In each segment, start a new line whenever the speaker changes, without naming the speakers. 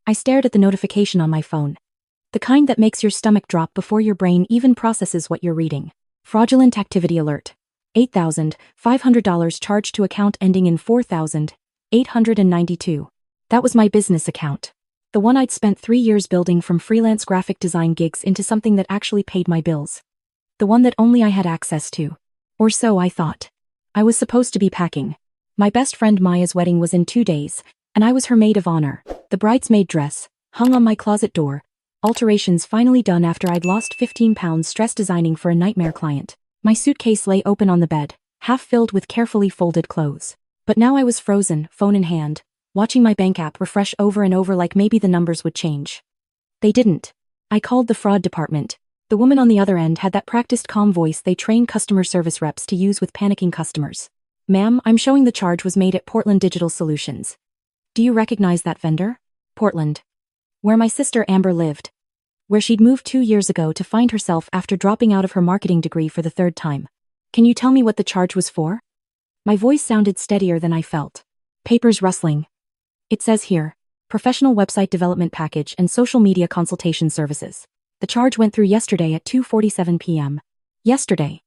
I stared at the notification on my phone. The kind that makes your stomach drop before your brain even processes what you're reading. Fraudulent activity alert. $8,500 charged to account ending in 4,892. That was my business account. The one I'd spent 3 years building from freelance graphic design gigs into something that actually paid my bills. The one that only I had access to. Or so I thought. I was supposed to be packing. My best friend Maya's wedding was in 2 days, and I was her maid of honor. The bridesmaid dress, hung on my closet door, alterations finally done after I'd lost 15 pounds stress designing for a nightmare client. My suitcase lay open on the bed, half filled with carefully folded clothes. But now I was frozen, phone in hand, watching my bank app refresh over and over like maybe the numbers would change. They didn't. I called the fraud department. The woman on the other end had that practiced calm voice they train customer service reps to use with panicking customers. Ma'am, I'm showing the charge was made at Portland Digital Solutions. Do you recognize that vendor? Portland. Where my sister Amber lived. Where she'd moved 2 years ago to find herself after dropping out of her marketing degree for the 3rd time. Can you tell me what the charge was for? My voice sounded steadier than I felt. Papers rustling. It says here, professional website development package and social media consultation services. The charge went through yesterday at 2:47 p.m. Yesterday.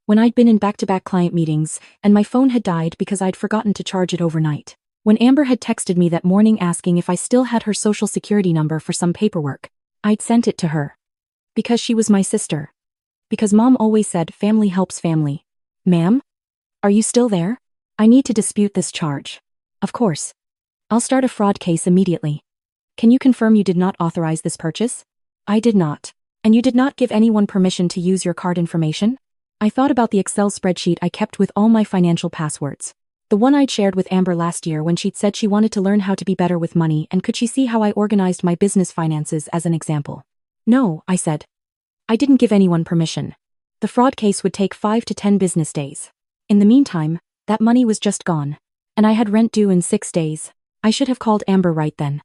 When I'd been in back-to-back client meetings, and my phone had died because I'd forgotten to charge it overnight. When Amber had texted me that morning asking if I still had her social security number for some paperwork, I'd sent it to her. Because she was my sister. Because Mom always said family helps family. Ma'am? Are you still there? I need to dispute this charge. Of course. I'll start a fraud case immediately. Can you confirm you did not authorize this purchase? I did not. And you did not give anyone permission to use your card information? I thought about the Excel spreadsheet I kept with all my financial passwords. The one I'd shared with Amber last year when she'd said she wanted to learn how to be better with money and could she see how I organized my business finances as an example. No, I said. I didn't give anyone permission. The fraud case would take 5 to 10 business days. In the meantime, that money was just gone. And I had rent due in 6 days. I should have called Amber right then.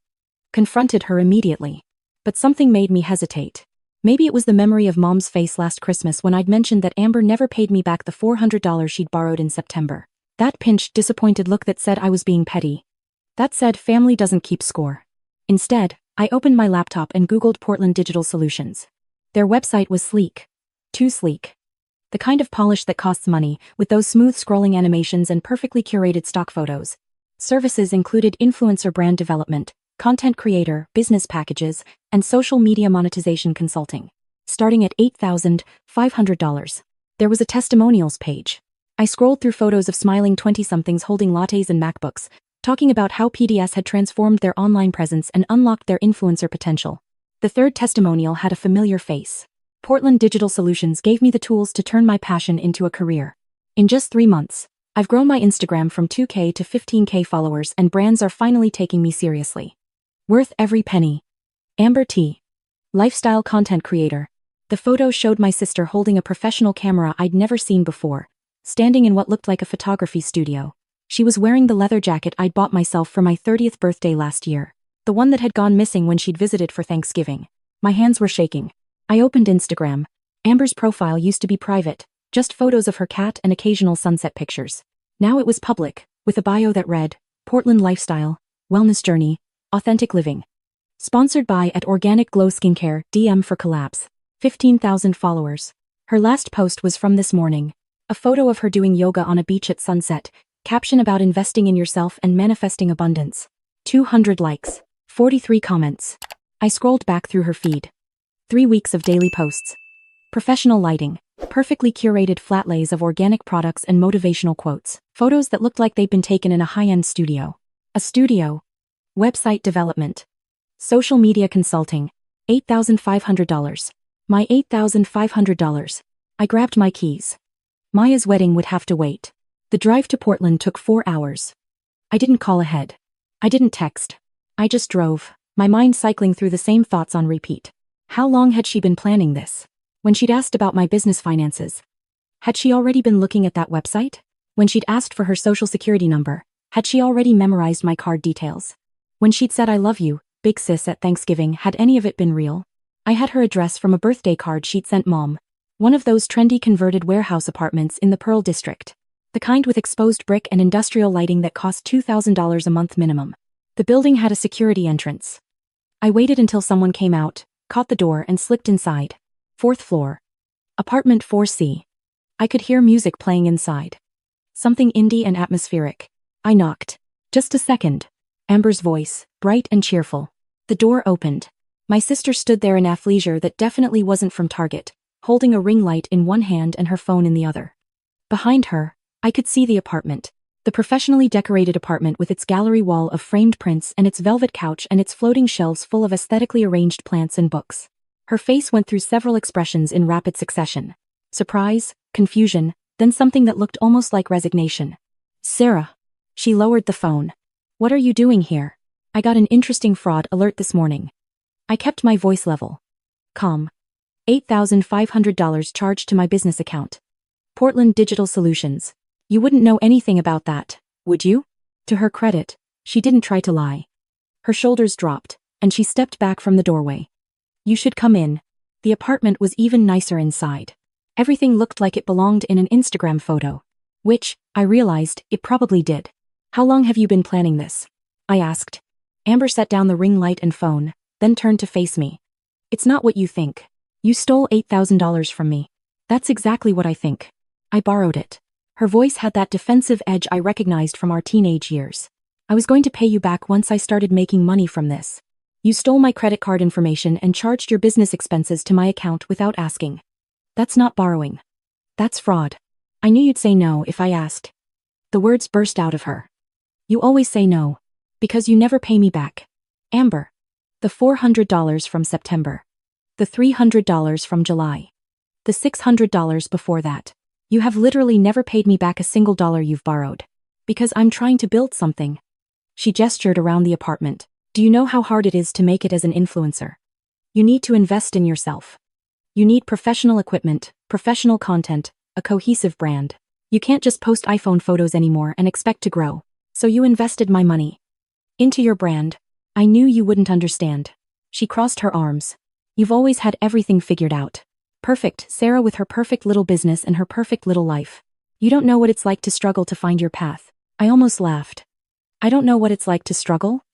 Confronted her immediately. But something made me hesitate. Maybe it was the memory of Mom's face last Christmas when I'd mentioned that Amber never paid me back the $400 she'd borrowed in September. That pinched, disappointed look that said I was being petty. That said family doesn't keep score. Instead, I opened my laptop and Googled Portland Digital Solutions. Their website was sleek. Too sleek. The kind of polish that costs money, with those smooth scrolling animations and perfectly curated stock photos. Services included influencer brand development, content creator, business packages, and social media monetization consulting. Starting at $8,500. There was a testimonials page. I scrolled through photos of smiling 20-somethings holding lattes and MacBooks, talking about how PDS had transformed their online presence and unlocked their influencer potential. The third testimonial had a familiar face. Portland Digital Solutions gave me the tools to turn my passion into a career. In just 3 months, I've grown my Instagram from 2K to 15K followers and brands are finally taking me seriously. Worth every penny. Amber T. Lifestyle content creator. The photo showed my sister holding a professional camera I'd never seen before, standing in what looked like a photography studio. She was wearing the leather jacket I'd bought myself for my 30th birthday last year, the one that had gone missing when she'd visited for Thanksgiving. My hands were shaking. I opened Instagram. Amber's profile used to be private, just photos of her cat and occasional sunset pictures. Now it was public, with a bio that read, Portland Lifestyle, Wellness Journey, Authentic Living. Sponsored by at Organic Glow Skincare, DM for collabs. 15,000 followers. Her last post was from this morning. A photo of her doing yoga on a beach at sunset, caption about investing in yourself and manifesting abundance. 200 likes. 43 comments. I scrolled back through her feed. 3 weeks of daily posts. Professional lighting. Perfectly curated flat lays of organic products and motivational quotes. Photos that looked like they'd been taken in a high-end studio. A studio. Website development. Social media consulting. $8,500. My $8,500. I grabbed my keys. Maya's wedding would have to wait. The drive to Portland took 4 hours. I didn't call ahead. I didn't text. I just drove, my mind cycling through the same thoughts on repeat. How long had she been planning this? When she'd asked about my business finances, had she already been looking at that website? When she'd asked for her social security number, had she already memorized my card details? When she'd said I love you, big sis at Thanksgiving, had any of it been real? I had her address from a birthday card she'd sent Mom. One of those trendy converted warehouse apartments in the Pearl District. The kind with exposed brick and industrial lighting that cost $2,000 a month minimum. The building had a security entrance. I waited until someone came out, caught the door and slipped inside. 4th floor. Apartment 4C. I could hear music playing inside. Something indie and atmospheric. I knocked. Just a second. Amber's voice, bright and cheerful. The door opened. My sister stood there in athleisure that definitely wasn't from Target, holding a ring light in one hand and her phone in the other. Behind her, I could see the apartment. The professionally decorated apartment with its gallery wall of framed prints and its velvet couch and its floating shelves full of aesthetically arranged plants and books. Her face went through several expressions in rapid succession. Surprise, confusion, then something that looked almost like resignation. Sarah. She lowered the phone. What are you doing here? I got an interesting fraud alert this morning. I kept my voice level. Calm. $8,500 charged to my business account. Portland Digital Solutions. You wouldn't know anything about that, would you? To her credit, she didn't try to lie. Her shoulders dropped, and she stepped back from the doorway. You should come in. The apartment was even nicer inside. Everything looked like it belonged in an Instagram photo. Which, I realized, it probably did. How long have you been planning this? I asked. Amber set down the ring light and phone, then turned to face me. It's not what you think. You stole $8,000 from me. That's exactly what I think. I borrowed it. Her voice had that defensive edge I recognized from our teenage years. I was going to pay you back once I started making money from this. You stole my credit card information and charged your business expenses to my account without asking. That's not borrowing. That's fraud. I knew you'd say no if I asked. The words burst out of her. You always say no. Because you never pay me back. Amber. The $400 from September. The $300 from July. The $600 before that. You have literally never paid me back a single dollar you've borrowed. Because I'm trying to build something. She gestured around the apartment. Do you know how hard it is to make it as an influencer? You need to invest in yourself. You need professional equipment, professional content, a cohesive brand. You can't just post iPhone photos anymore and expect to grow. So you invested my money. Into your brand. I knew you wouldn't understand. She crossed her arms. You've always had everything figured out. Perfect, Sarah with her perfect little business and her perfect little life. You don't know what it's like to struggle to find your path. I almost laughed. I don't know what it's like to struggle?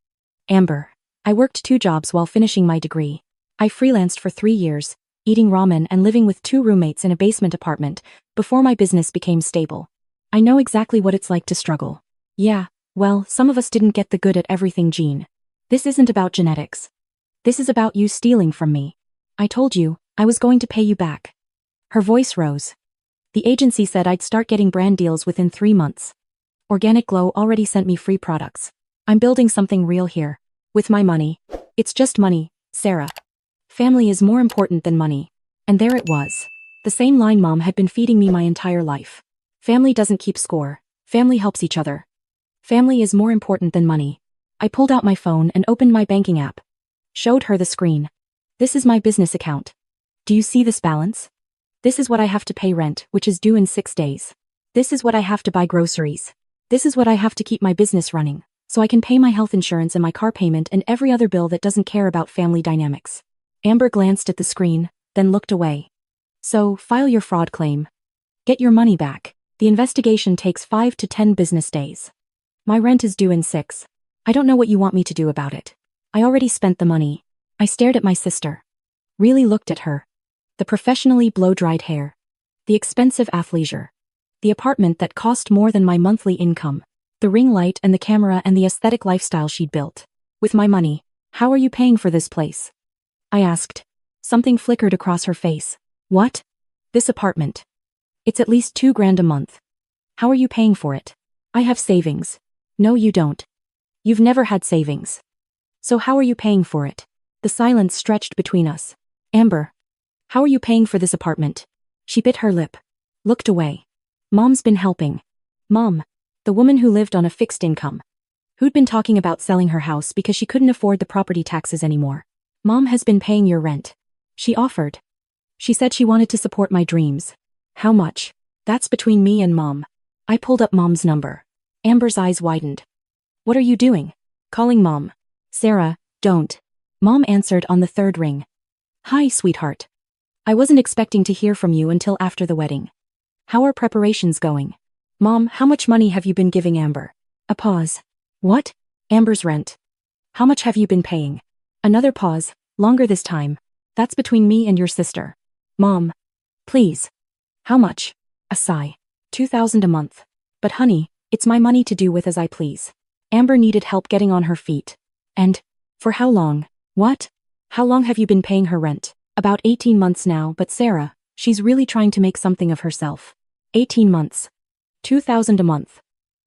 Amber. I worked 2 jobs while finishing my degree. I freelanced for 3 years, eating ramen and living with 2 roommates in a basement apartment, before my business became stable. I know exactly what it's like to struggle. Yeah, well, some of us didn't get the good at everything gene. This isn't about genetics. This is about you stealing from me. I told you, I was going to pay you back. Her voice rose. The agency said I'd start getting brand deals within 3 months. Organic Glow already sent me free products. I'm building something real here. With my money. It's just money, Sarah. Family is more important than money. And there it was. The same line Mom had been feeding me my entire life. Family doesn't keep score. Family helps each other. Family is more important than money. I pulled out my phone and opened my banking app. Showed her the screen. This is my business account. Do you see this balance? This is what I have to pay rent, which is due in 6 days. This is what I have to buy groceries. This is what I have to keep my business running, so I can pay my health insurance and my car payment and every other bill that doesn't care about family dynamics. Amber glanced at the screen, then looked away. So, file your fraud claim. Get your money back. The investigation takes 5 to 10 business days. My rent is due in 6. I don't know what you want me to do about it. I already spent the money. I stared at my sister. Really looked at her. The professionally blow-dried hair. The expensive athleisure. The apartment that cost more than my monthly income. The ring light and the camera and the aesthetic lifestyle she'd built. With my money. How are you paying for this place? I asked. Something flickered across her face. What? This apartment. It's at least $2,000 a month. How are you paying for it? I have savings. No, you don't. You've never had savings. So how are you paying for it? The silence stretched between us. Amber. How are you paying for this apartment? She bit her lip. Looked away. Mom's been helping. Mom. The woman who lived on a fixed income. Who'd been talking about selling her house because she couldn't afford the property taxes anymore. Mom has been paying your rent. She offered. She said she wanted to support my dreams. How much? That's between me and Mom. I pulled up Mom's number. Amber's eyes widened. What are you doing? Calling Mom. Sarah, don't. Mom answered on the 3rd ring. Hi, sweetheart. I wasn't expecting to hear from you until after the wedding. How are preparations going? Mom, how much money have you been giving Amber? A pause. What? Amber's rent. How much have you been paying? Another pause, longer this time. That's between me and your sister. Mom. Please. How much? A sigh. 2,000 a month. But honey, it's my money to do with as I please. Amber needed help getting on her feet. And, for how long? What? How long have you been paying her rent? About 18 months now, but Sarah, she's really trying to make something of herself. 18 months. 2,000 a month.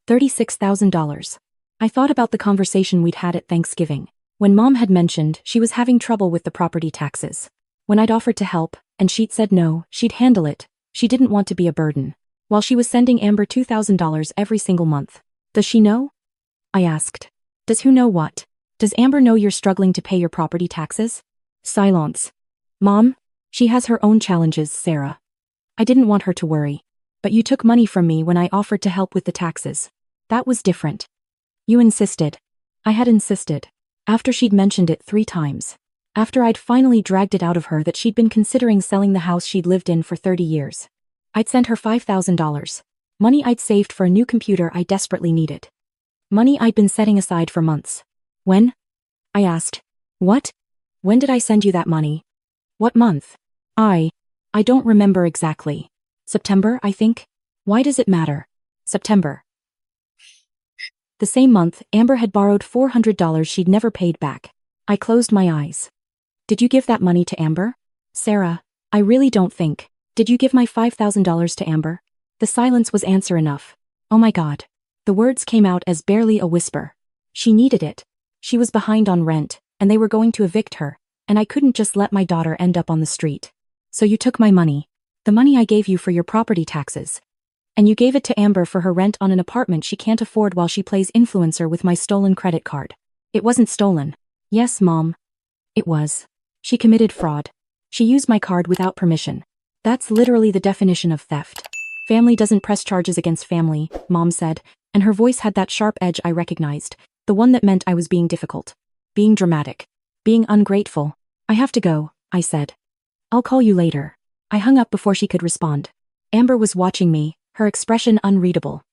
$36,000. I thought about the conversation we'd had at Thanksgiving, when Mom had mentioned she was having trouble with the property taxes. When I'd offered to help, and she'd said no, she'd handle it. She didn't want to be a burden. While she was sending Amber $2,000 every single month. Does she know? I asked. Does who know what? Does Amber know you're struggling to pay your property taxes? Silence. Mom, she has her own challenges, Sarah. I didn't want her to worry. But you took money from me when I offered to help with the taxes. That was different. You insisted. I had insisted. After she'd mentioned it 3 times. After I'd finally dragged it out of her that she'd been considering selling the house she'd lived in for 30 years. I'd sent her $5,000. Money I'd saved for a new computer I desperately needed. Money I'd been setting aside for months. When? I asked. What? When did I send you that money? What month? I don't remember exactly. September, I think? Why does it matter? September. The same month, Amber had borrowed $400 she'd never paid back. I closed my eyes. Did you give that money to Amber? Sarah, I really don't think. Did you give my $5,000 to Amber? The silence was answer enough. Oh my God. The words came out as barely a whisper. She needed it. She was behind on rent, and they were going to evict her, and I couldn't just let my daughter end up on the street. So you took my money. The money I gave you for your property taxes. And you gave it to Amber for her rent on an apartment she can't afford while she plays influencer with my stolen credit card. It wasn't stolen. Yes, Mom. It was. She committed fraud. She used my card without permission. That's literally the definition of theft. Family doesn't press charges against family, Mom said, and her voice had that sharp edge I recognized, the one that meant I was being difficult. Being dramatic. Being ungrateful. I have to go, I said. I'll call you later. I hung up before she could respond. Amber was watching me, her expression unreadable.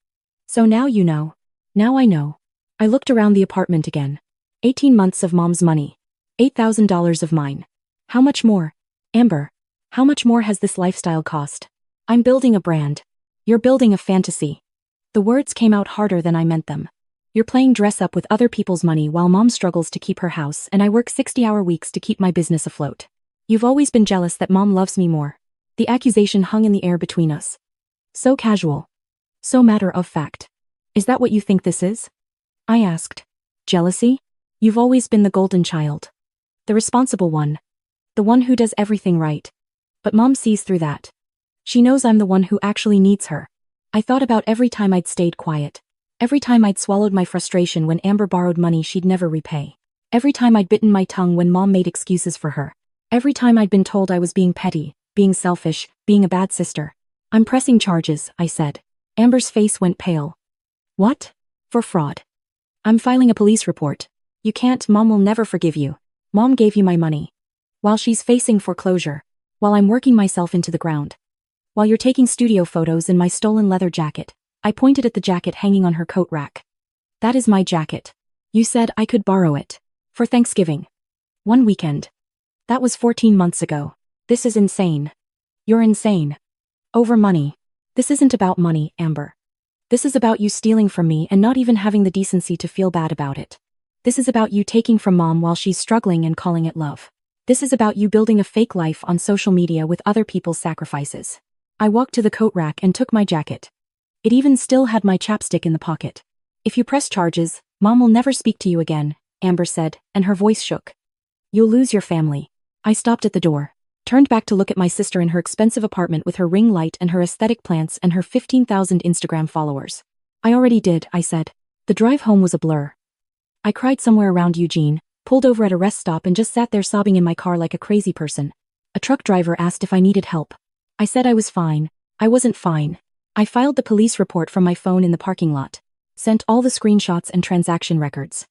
So now you know. Now I know. I looked around the apartment again. 18 months of Mom's money. $8,000 of mine. How much more? Amber, how much more has this lifestyle cost? I'm building a brand. You're building a fantasy. The words came out harder than I meant them. You're playing dress up with other people's money while Mom struggles to keep her house and I work 60-hour weeks to keep my business afloat. You've always been jealous that Mom loves me more. The accusation hung in the air between us. So casual. So matter of fact. Is that what you think this is? I asked. Jealousy? You've always been the golden child. The responsible one. The one who does everything right. But Mom sees through that. She knows I'm the one who actually needs her. I thought about every time I'd stayed quiet. Every time I'd swallowed my frustration when Amber borrowed money she'd never repay. Every time I'd bitten my tongue when Mom made excuses for her. Every time I'd been told I was being petty, being selfish, being a bad sister. I'm pressing charges, I said. Amber's face went pale. What? For fraud. I'm filing a police report. You can't, Mom will never forgive you. Mom gave you my money. While she's facing foreclosure. While I'm working myself into the ground. While you're taking studio photos in my stolen leather jacket. I pointed at the jacket hanging on her coat rack. That is my jacket. You said I could borrow it. For Thanksgiving. One weekend. That was 14 months ago. This is insane. You're insane. Over money. This isn't about money, Amber. This is about you stealing from me and not even having the decency to feel bad about it. This is about you taking from Mom while she's struggling and calling it love. This is about you building a fake life on social media with other people's sacrifices. I walked to the coat rack and took my jacket. It even still had my chapstick in the pocket. If you press charges, Mom will never speak to you again, Amber said, and her voice shook. You'll lose your family. I stopped at the door, turned back to look at my sister in her expensive apartment with her ring light and her aesthetic plants and her 15,000 Instagram followers. I already did, I said. The drive home was a blur. I cried somewhere around Eugene, pulled over at a rest stop and just sat there sobbing in my car like a crazy person. A truck driver asked if I needed help. I said I was fine. I wasn't fine. I filed the police report from my phone in the parking lot. Sent all the screenshots and transaction records.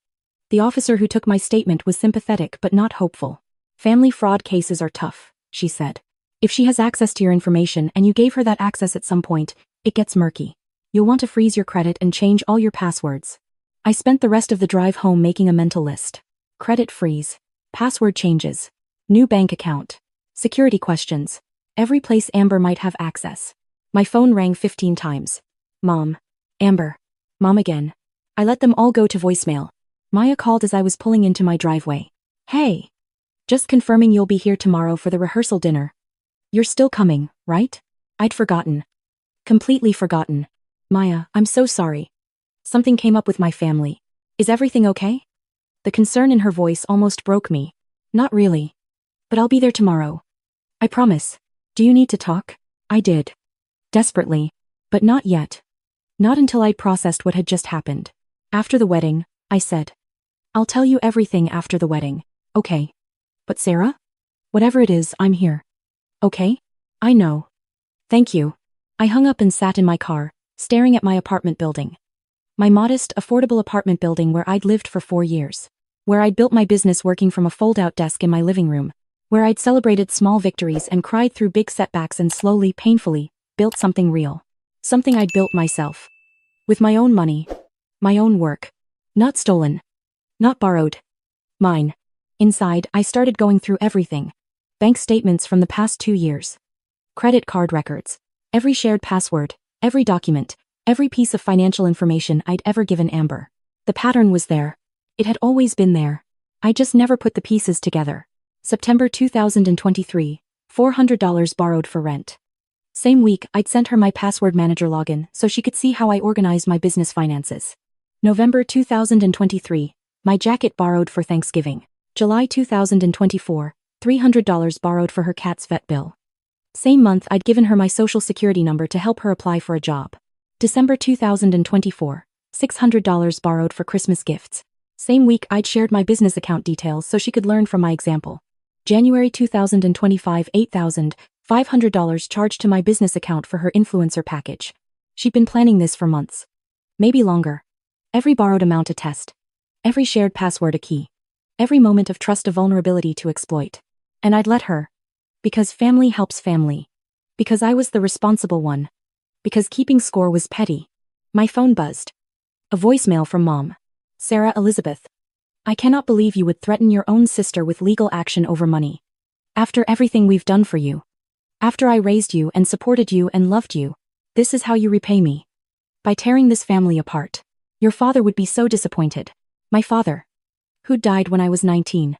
The officer who took my statement was sympathetic but not hopeful. Family fraud cases are tough, she said. If she has access to your information and you gave her that access at some point, it gets murky. You'll want to freeze your credit and change all your passwords. I spent the rest of the drive home making a mental list. Credit freeze. Password changes. New bank account. Security questions. Every place Amber might have access. My phone rang 15 times. Mom. Amber. Mom again. I let them all go to voicemail. Maya called as I was pulling into my driveway. Hey. Just confirming you'll be here tomorrow for the rehearsal dinner. You're still coming, right? I'd forgotten. Completely forgotten. Maya, I'm so sorry. Something came up with my family. Is everything okay? The concern in her voice almost broke me. Not really. But I'll be there tomorrow. I promise. Do you need to talk? I did. Desperately. But not yet. Not until I'd processed what had just happened. After the wedding, I said. I'll tell you everything after the wedding, okay? But Sarah? Whatever it is, I'm here. Okay? I know. Thank you. I hung up and sat in my car, staring at my apartment building. My modest, affordable apartment building where I'd lived for 4 years. Where I'd built my business working from a fold-out desk in my living room. Where I'd celebrated small victories and cried through big setbacks and slowly, painfully, built something real. Something I'd built myself. With my own money. My own work. Not stolen. Not borrowed. Mine. Inside, I started going through everything. Bank statements from the past 2 years. Credit card records. Every shared password. Every document. Every piece of financial information I'd ever given Amber. The pattern was there. It had always been there. I just never put the pieces together. September 2023, $400 borrowed for rent. Same week, I'd sent her my password manager login so she could see how I organized my business finances. November 2023, my jacket borrowed for Thanksgiving. July 2024, $300 borrowed for her cat's vet bill. Same month, I'd given her my social security number to help her apply for a job. December 2024, $600 borrowed for Christmas gifts. Same week, I'd shared my business account details so she could learn from my example. January 2025, $8,500 charged to my business account for her influencer package. She'd been planning this for months. Maybe longer. Every borrowed amount a test. Every shared password a key. Every moment of trust a vulnerability to exploit. And I'd let her. Because family helps family. Because I was the responsible one. Because keeping score was petty. My phone buzzed. A voicemail from Mom. Sarah Elizabeth. I cannot believe you would threaten your own sister with legal action over money. After everything we've done for you. After I raised you and supported you and loved you. This is how you repay me. By tearing this family apart. Your father would be so disappointed. My father. Who'd died when I was 19.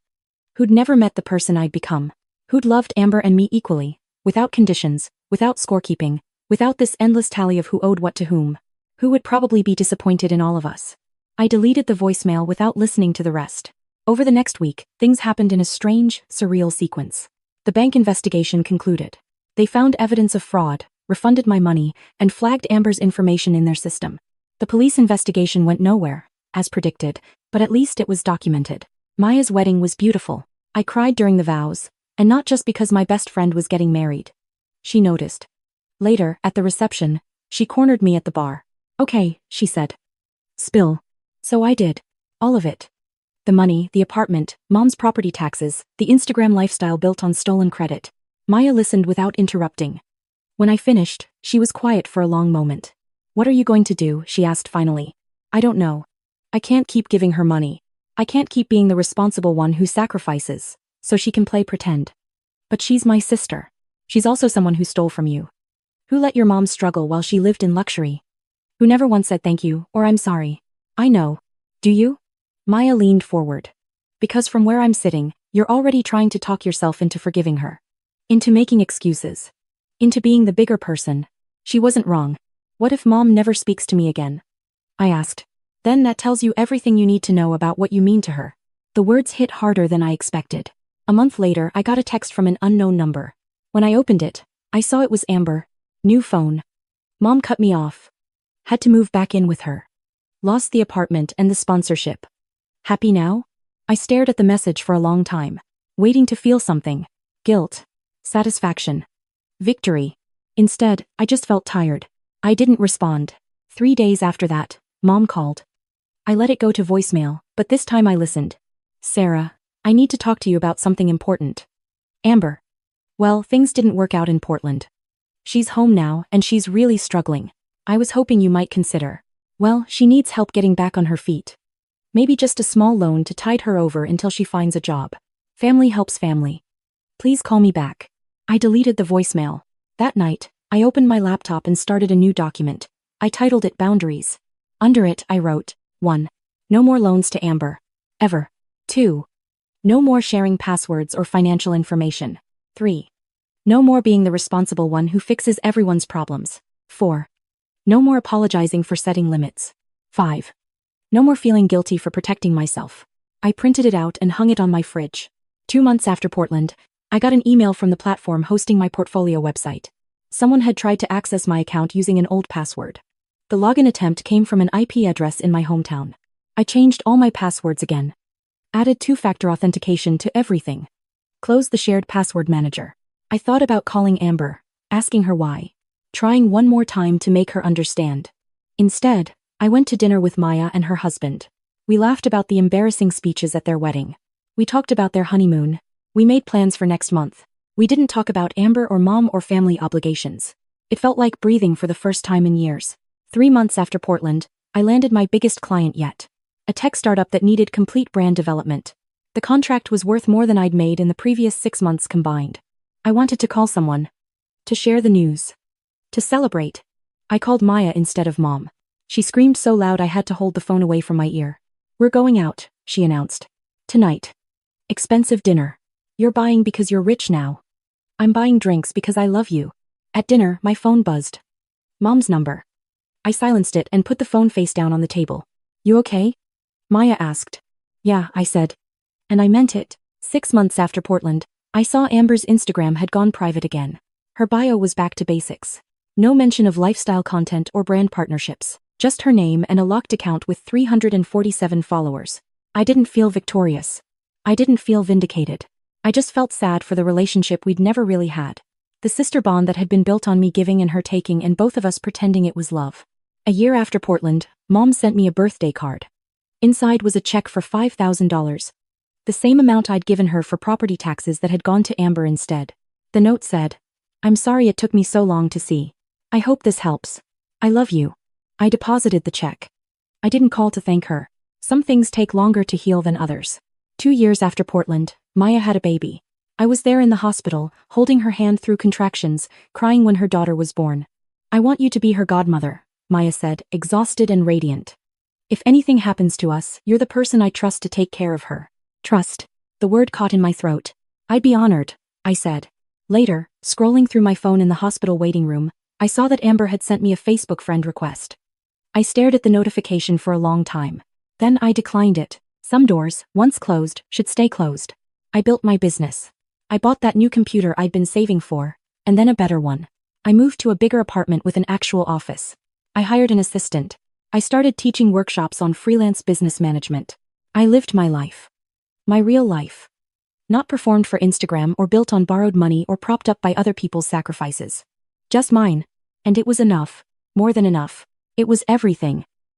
Who'd never met the person I'd become. Who'd loved Amber and me equally, without conditions, without scorekeeping, without this endless tally of who owed what to whom. Who would probably be disappointed in all of us. I deleted the voicemail without listening to the rest. Over the next week, things happened in a strange, surreal sequence. The bank investigation concluded. They found evidence of fraud, refunded my money, and flagged Amber's information in their system. The police investigation went nowhere, as predicted, but at least it was documented. Maya's wedding was beautiful. I cried during the vows, and not just because my best friend was getting married. She noticed. Later, at the reception, she cornered me at the bar. Okay, she said. Spill. So I did. All of it. The money, the apartment, Mom's property taxes, the Instagram lifestyle built on stolen credit. Maya listened without interrupting. When I finished, she was quiet for a long moment. What are you going to do? She asked finally. I don't know. I can't keep giving her money. I can't keep being the responsible one who sacrifices, so she can play pretend. But she's my sister. She's also someone who stole from you. Who let your mom struggle while she lived in luxury? Who never once said thank you or I'm sorry. I know. Do you? Maya leaned forward. Because from where I'm sitting, you're already trying to talk yourself into forgiving her. Into making excuses. Into being the bigger person. She wasn't wrong. What if Mom never speaks to me again? I asked. Then that tells you everything you need to know about what you mean to her. The words hit harder than I expected. A month later, I got a text from an unknown number. When I opened it, I saw it was Amber. New phone. Mom cut me off. Had to move back in with her. Lost the apartment and the sponsorship. Happy now? I stared at the message for a long time, waiting to feel something. Guilt. Satisfaction. Victory. Instead, I just felt tired. I didn't respond. 3 days after that, Mom called. I let it go to voicemail, but this time I listened. Sarah, I need to talk to you about something important. Amber. Well, things didn't work out in Portland. She's home now, and she's really struggling. I was hoping you might consider. Well, she needs help getting back on her feet. Maybe just a small loan to tide her over until she finds a job. Family helps family. Please call me back. I deleted the voicemail. That night, I opened my laptop and started a new document. I titled it Boundaries. Under it, I wrote, 1. No more loans to Amber. Ever. 2. No more sharing passwords or financial information. 3. No more being the responsible one who fixes everyone's problems. 4. No more apologizing for setting limits. 5. No more feeling guilty for protecting myself. I printed it out and hung it on my fridge. 2 months after Portland, I got an email from the platform hosting my portfolio website. Someone had tried to access my account using an old password. The login attempt came from an IP address in my hometown. I changed all my passwords again. Added two-factor authentication to everything. Closed the shared password manager. I thought about calling Amber, asking her why. Trying one more time to make her understand. Instead, I went to dinner with Maya and her husband. We laughed about the embarrassing speeches at their wedding. We talked about their honeymoon. We made plans for next month. We didn't talk about Amber or mom or family obligations. It felt like breathing for the first time in years. 3 months after Portland, I landed my biggest client yet. A tech startup that needed complete brand development. The contract was worth more than I'd made in the previous 6 months combined. I wanted to call someone. To share the news. To celebrate. I called Maya instead of mom. She screamed so loud I had to hold the phone away from my ear. We're going out, she announced. Tonight. Expensive dinner. You're buying because you're rich now. I'm buying drinks because I love you. At dinner, my phone buzzed. Mom's number. I silenced it and put the phone face down on the table. You okay? Maya asked. Yeah, I said. And I meant it. 6 months after Portland, I saw Amber's Instagram had gone private again. Her bio was back to basics. No mention of lifestyle content or brand partnerships. Just her name and a locked account with 347 followers. I didn't feel victorious. I didn't feel vindicated. I just felt sad for the relationship we'd never really had. The sister bond that had been built on me giving and her taking and both of us pretending it was love. A year after Portland, Mom sent me a birthday card. Inside was a check for $5,000. The same amount I'd given her for property taxes that had gone to Amber instead. The note said, I'm sorry it took me so long to see. I hope this helps. I love you. I deposited the check. I didn't call to thank her. Some things take longer to heal than others. 2 years after Portland, Maya had a baby. I was there in the hospital, holding her hand through contractions, crying when her daughter was born. I want you to be her godmother, Maya said, exhausted and radiant. If anything happens to us, you're the person I trust to take care of her. Trust. The word caught in my throat. I'd be honored, I said. Later, scrolling through my phone in the hospital waiting room, I saw that Amber had sent me a Facebook friend request. I stared at the notification for a long time. Then I declined it. Some doors, once closed, should stay closed. I built my business. I bought that new computer I'd been saving for, and then a better one. I moved to a bigger apartment with an actual office. I hired an assistant. I started teaching workshops on freelance business management. I lived my life. My real life. Not performed for Instagram or built on borrowed money or propped up by other people's sacrifices. Just mine. And it was enough. More than enough. It was everything.